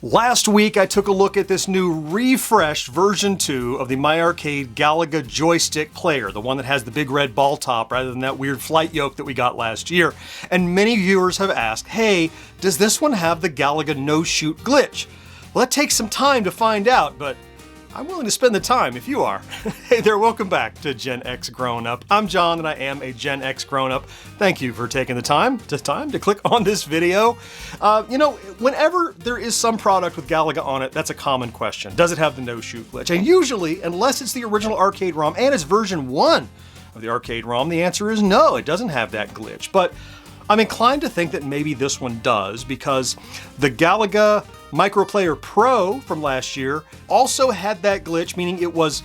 Last week, I took a look at this new refreshed version 2 of the MyArcade Galaga Joystick Player, the one that has the big red ball top rather than that weird flight yoke that we got last year. And many viewers have asked, hey, does this one have the Galaga no-shoot glitch? Well, that takes some time to find out, but I'm willing to spend the time if you are. Hey there, welcome back to GenXGrownUp. I'm John and I am a GenXGrownUp. Thank you for taking the time to click on this video. Whenever there is some product with Galaga on it, that's a common question. Does it have the no-shoot glitch? And usually, unless it's the original arcade ROM and it's version 1 of the arcade ROM, the answer is no, it doesn't have that glitch. But I'm inclined to think that maybe this one does, because the Galaga Microplayer Pro from last year also had that glitch, meaning it was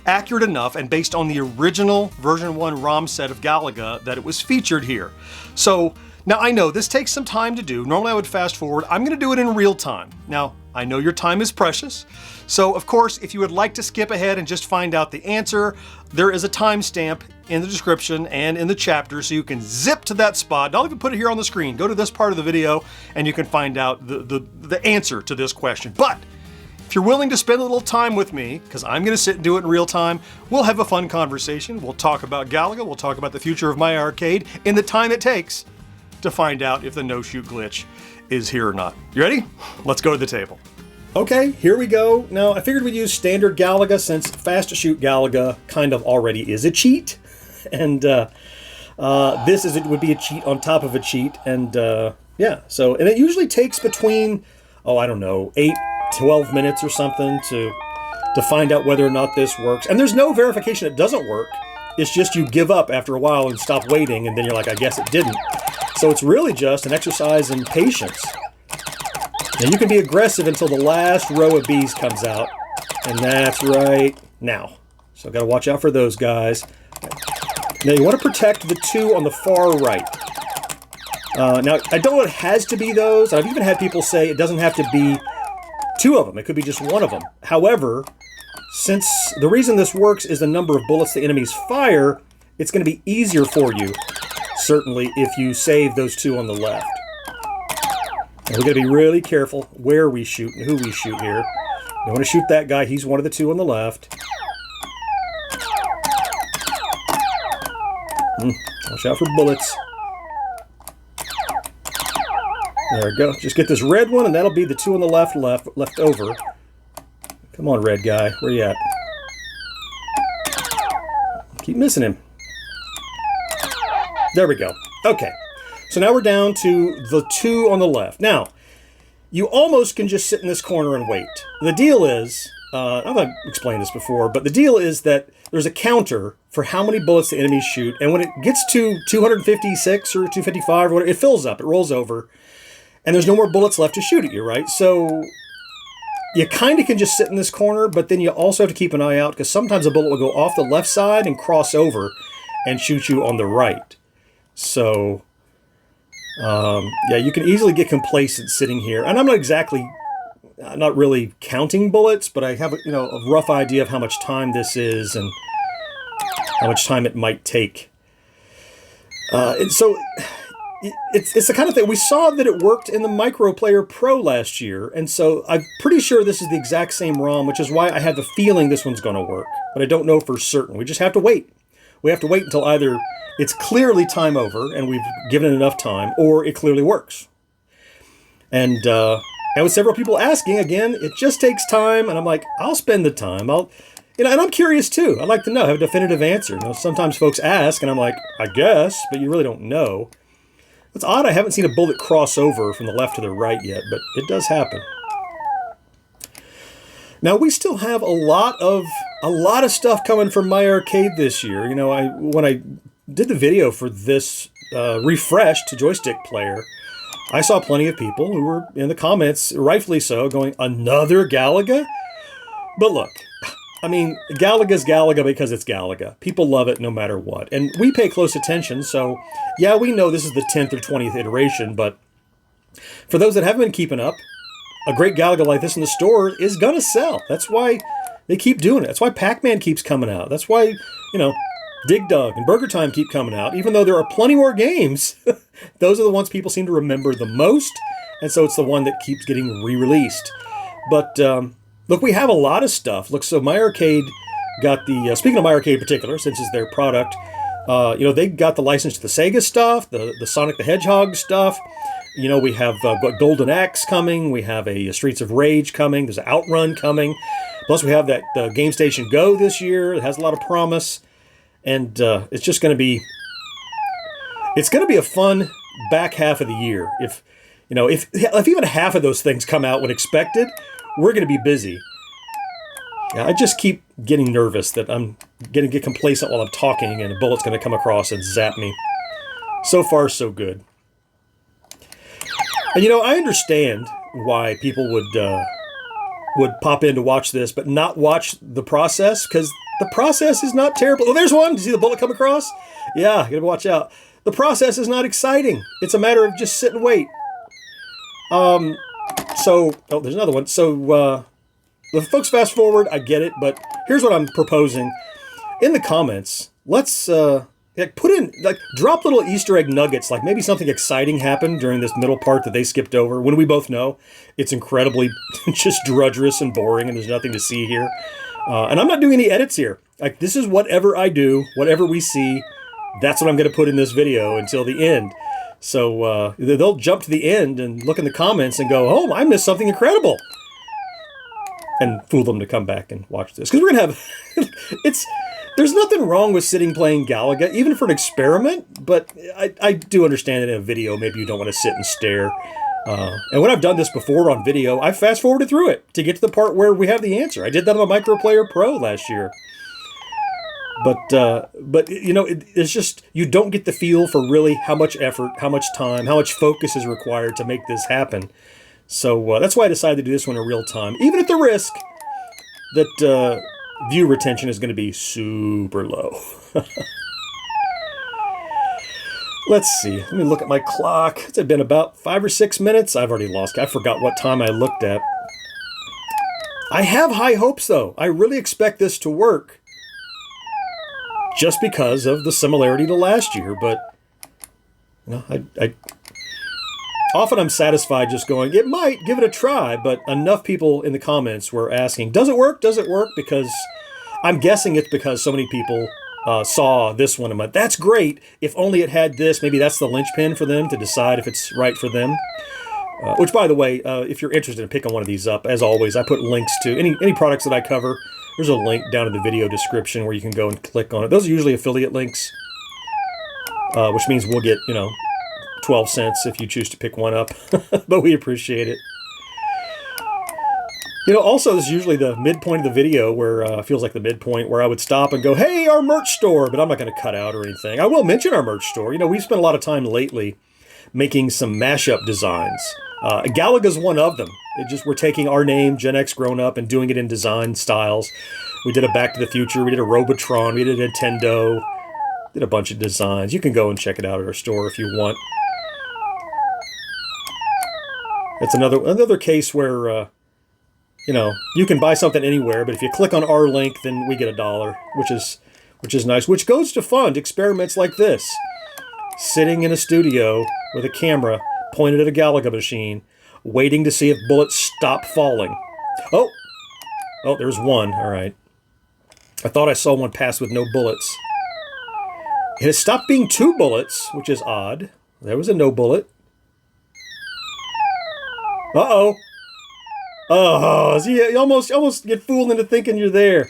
accurate enough and based on the original version 1 ROM set of Galaga that it was featured here. So now I know this takes some time to do. Normally I would fast forward. I'm going to do it in real time. Now I know your time is precious. So of course, if you would like to skip ahead and just find out the answer, there is a timestamp in the description and in the chapter, so you can zip to that spot. I'll even put it here on the screen. Go to this part of the video and you can find out the answer to this question. But if you're willing to spend a little time with me, because I'm going to sit and do it in real time, we'll have a fun conversation. We'll talk about Galaga. We'll talk about the future of MyArcade in the time it takes to find out if the no-shoot glitch is here or not. You ready? Let's go to the table. Okay, here we go. Now, I figured we'd use standard Galaga since fast-to-shoot Galaga kind of already is a cheat. And this would be a cheat on top of a cheat. And yeah, so, and it usually takes between, 8-12 minutes or something to find out whether or not this works. And there's no verification it doesn't work. It's just you give up after a while and stop waiting, and then you're like, I guess it didn't. So it's really just an exercise in patience. Now you can be aggressive until the last row of bees comes out, and that's right now. So got to watch out for those guys. Now you want to protect the two on the far right. Now I don't know if it has to be those. I've even had people say it doesn't have to be two of them. It could be just one of them. However, since the reason this works is the number of bullets the enemies fire, it's going to be easier for you, certainly, if you save those two on the left. And we've got to be really careful where we shoot and who we shoot here. You want to shoot that guy. He's one of the two on the left. Watch out for bullets. There we go. Just get this red one, and that'll be the two on the left over. Come on, red guy. Where you at? Keep missing him. There we go. Okay. So now we're down to the two on the left. Now, you almost can just sit in this corner and wait. The deal is, I've explained this before, but the deal is that there's a counter for how many bullets the enemies shoot, and when it gets to 256 or 255 or whatever, it fills up, it rolls over, and there's no more bullets left to shoot at you, right? So you kind of can just sit in this corner, but then you also have to keep an eye out, because sometimes a bullet will go off the left side and cross over and shoot you on the right. So yeah, you can easily get complacent sitting here. And I'm not really counting bullets, but I have a rough idea of how much time this is and how much time it might take. And so it's the kind of thing, we saw that it worked in the Microplayer Pro last year, and so I'm pretty sure this is the exact same ROM, which is why I have the feeling this one's going to work, but I don't know for certain. We just have to wait. We have to wait until either it's clearly time over and we've given it enough time, or it clearly works. And with several people asking, again, it just takes time, and I'm like, I'll spend the time. And I'm curious too. I'd like to know, have a definitive answer. Sometimes folks ask, and I'm like, I guess, but you really don't know. It's odd I haven't seen a bullet cross over from the left to the right yet, but it does happen. Now, we still have a lot of stuff coming from MyArcade this year. When I did the video for this refreshed joystick player, I saw plenty of people who were in the comments, rightfully so, going, another Galaga? But look, Galaga's Galaga because it's Galaga. People love it no matter what. And we pay close attention, so yeah, we know this is the 10th or 20th iteration, but for those that haven't been keeping up, a great Galaga like this in the store is going to sell. That's why they keep doing it. That's why Pac-Man keeps coming out. That's why, Dig Dug and Burger Time keep coming out. Even though there are plenty more games, those are the ones people seem to remember the most, and so it's the one that keeps getting re-released. But look, we have a lot of stuff. Look, so My Arcade got the, speaking of My Arcade in particular, since it's their product, they got the license to the Sega stuff, the Sonic the Hedgehog stuff. We have Golden Axe coming. We have a Streets of Rage coming. There's an Outrun coming. Plus, we have that Game Station Go this year. It has a lot of promise, and it's just going to be. It's going to be a fun back half of the year. If even half of those things come out when expected, we're going to be busy. Yeah, I just keep getting nervous that I'm going to get complacent while I'm talking, and a bullet's going to come across and zap me. So far, so good. And I understand why people would pop in to watch this, but not watch the process, because the process is not terrible. Oh, there's one. Did you see the bullet come across? Yeah, you gotta watch out. The process is not exciting. It's a matter of just sit and wait. There's another one. So, the folks fast forward, I get it, but here's what I'm proposing. In the comments, let's drop little Easter egg nuggets, like maybe something exciting happened during this middle part that they skipped over, when we both know it's incredibly just drudgerous and boring and there's nothing to see here. And I'm not doing any edits here. Like, this is whatever I do, whatever we see, that's what I'm going to put in this video until the end. So they'll jump to the end and look in the comments and go, oh, I missed something incredible. And fool them to come back and watch this. Because we're going to have... There's nothing wrong with sitting playing Galaga, even for an experiment, but I do understand that in a video, maybe you don't want to sit and stare. And when I've done this before on video, I fast-forwarded through it to get to the part where we have the answer. I did that on the Microplayer Pro last year. But it's just, you don't get the feel for really how much effort, how much time, how much focus is required to make this happen. So that's why I decided to do this one in real time, even at the risk that view retention is going to be super low. Let's see. Let me look at my clock. It's been about 5 or 6 minutes. I've already lost. I forgot what time I looked at. I have high hopes, though. I really expect this to work. Just because of the similarity to last year, but often I'm satisfied just going, it might, give it a try, but enough people in the comments were asking, does it work? Does it work? Because I'm guessing it's because so many people saw this one and went, that's great. If only it had this, maybe that's the linchpin for them to decide if it's right for them. Which, by the way, if you're interested in picking one of these up, as always, I put links to any products that I cover. There's a link down in the video description where you can go and click on it. Those are usually affiliate links, which means we'll get, 12 cents if you choose to pick one up, but we appreciate it. Also, this is usually the midpoint of the video where it feels like the midpoint where I would stop and go, hey, our merch store, but I'm not going to cut out or anything. I will mention our merch store. We've spent a lot of time lately making some mashup designs. Galaga's one of them. We're taking our name, GenXGrownUp, and doing it in design styles. We did a Back to the Future, we did a Robotron, we did a Nintendo, did a bunch of designs. You can go and check it out at our store if you want. It's another case where, you can buy something anywhere, but if you click on our link, then we get $1, which is nice, which goes to fund experiments like this. Sitting in a studio with a camera pointed at a Galaga machine, waiting to see if bullets stop falling. Oh, there's one. All right. I thought I saw one pass with no bullets. It has stopped being 2 bullets, which is odd. There was a no bullet. Uh-oh. Oh, see, you almost get fooled into thinking you're there.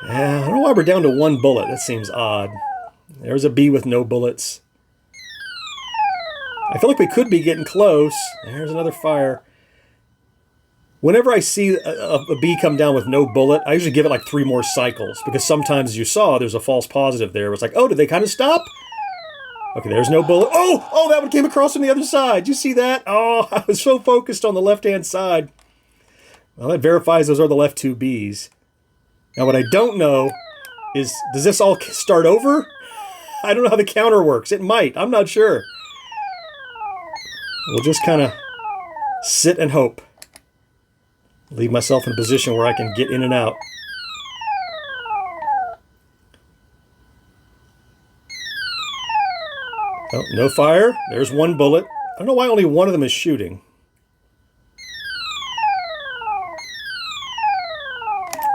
I don't know why we're down to 1 bullet. That seems odd. There's a B with no bullets. I feel like we could be getting close. There's another fire. Whenever I see a bee come down with no bullet, I usually give it like 3 more cycles, because sometimes, as you saw, there's a false positive there. It's like, oh, did they kind of stop? Okay, there's no bullet. Oh, that one came across from the other side. Did you see that? Oh, I was so focused on the left-hand side. Well, that verifies those are the left 2 bees. Now, what I don't know is, does this all start over? I don't know how the counter works. It might. I'm not sure. We'll just kind of sit and hope. Leave myself in a position where I can get in and out. Oh, no fire. There's 1 bullet. I don't know why only one of them is shooting.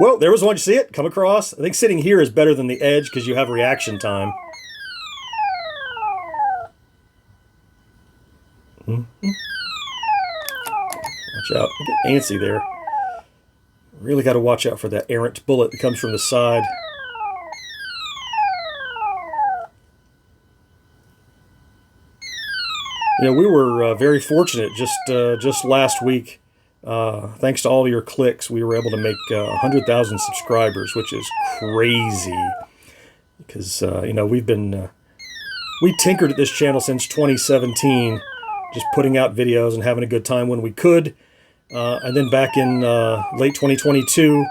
Well, there was one. You see it? Come across. I think sitting here is better than the edge because you have reaction time. Watch out. I get antsy there. Really got to watch out for that errant bullet that comes from the side. You know, we were very fortunate just last week. Thanks to all your clicks, we were able to make 100,000 subscribers, which is crazy. Because, you know, we tinkered at this channel since 2017, just putting out videos and having a good time when we could. And then back in late 2022,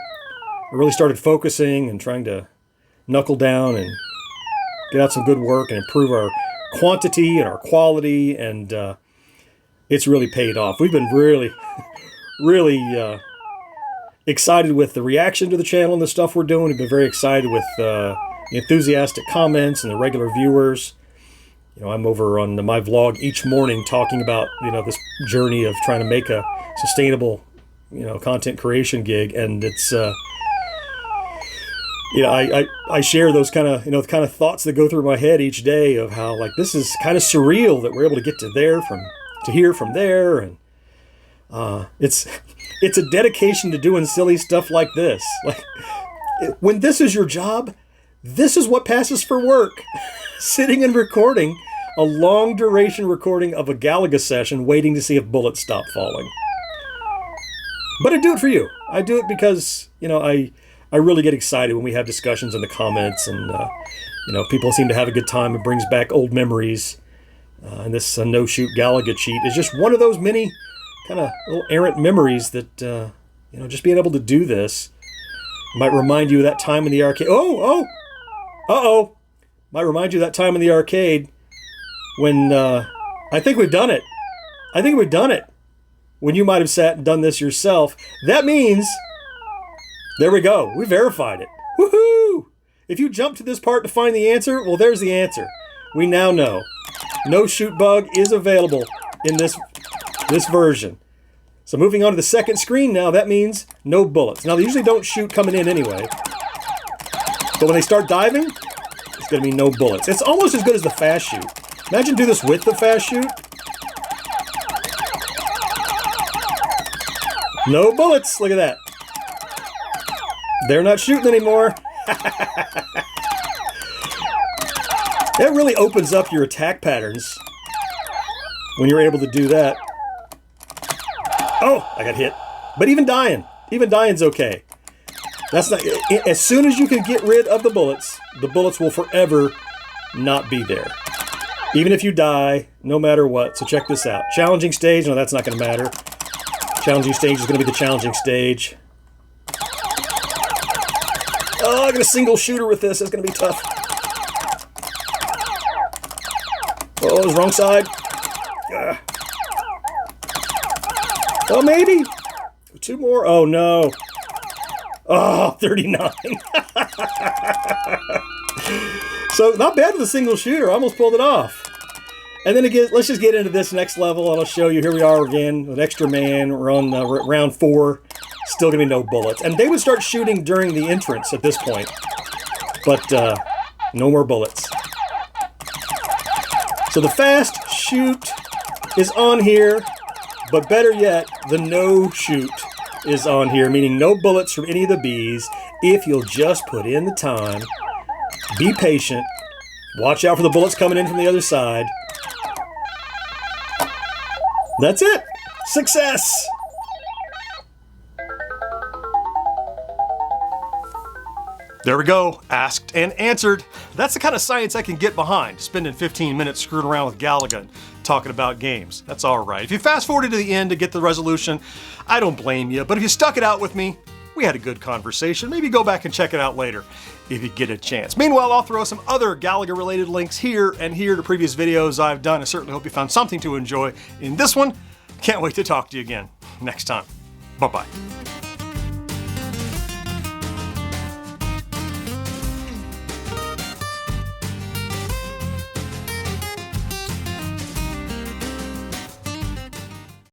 we really started focusing and trying to knuckle down and get out some good work and improve our quantity and our quality, and it's really paid off. We've been really excited with the reaction to the channel and the stuff we're doing. We've been very excited with the enthusiastic comments and the regular viewers. You know, I'm over on my vlog each morning talking about, you know, this journey of trying to make a sustainable, you know, content creation gig, and it's you know, I share those kind of, you know, the kind of thoughts that go through my head each day of how, like, this is kind of surreal that we're able to get to here from there, and it's a dedication to doing silly stuff like this. Like, when this is your job, this is what passes for work. Sitting and recording a long duration recording of a Galaga session, waiting to see if bullets stop falling. But I do it for you. I do it because, you know, I really get excited when we have discussions in the comments, and you know, people seem to have a good time. It brings back old memories. And this no-shoot Galaga cheat is just one of those many kind of little errant memories that, you know, just being able to do this might remind you of that time in the arcade. Uh-oh! Might remind you of that time in the arcade when, I think we've done it. When you might have sat and done this yourself. That means, there we go. We verified it. Woohoo! If you jump to this part to find the answer, well, there's the answer. We now know. No shoot bug is available in this version. So moving on to the second screen now, that means no bullets. Now, they usually don't shoot coming in anyway. But when they start diving, it's going to be no bullets. It's almost as good as the fast shoot. Imagine do this with the fast shoot. No bullets. Look at that. They're not shooting anymore. That really opens up your attack patterns when you're able to do that. Oh, I got hit. But even dying's okay. That's not. As soon as you can get rid of the bullets will forever not be there. Even if you die, no matter what. So check this out. Challenging stage. No, that's not going to matter. Challenging stage is going to be the challenging stage. Oh, I got a single shooter with this. It's going to be tough. Oh, it was wrong side. Oh, maybe. Two more. Oh, no. Oh, 39. So, not bad with a single shooter. I almost pulled it off. And then again, let's just get into this next level, and I'll show you. Here we are again with Extra Man. We're on round 4. Still going to be no bullets. And they would start shooting during the entrance at this point. But no more bullets. So the fast shoot is on here, but better yet, the no shoot is on here, meaning no bullets from any of the bees if you'll just put in the time, be patient, watch out for the bullets coming in from the other side. That's it. Success! There we go, asked and answered. That's the kind of science I can get behind, spending 15 minutes screwing around with Galaga and talking about games. That's all right. If you fast forwarded to the end to get the resolution, I don't blame you, but if you stuck it out with me, we had a good conversation. Maybe go back and check it out later if you get a chance. Meanwhile, I'll throw some other Galaga related links here and here to previous videos I've done. I certainly hope you found something to enjoy in this one. Can't wait to talk to you again next time. Bye-bye.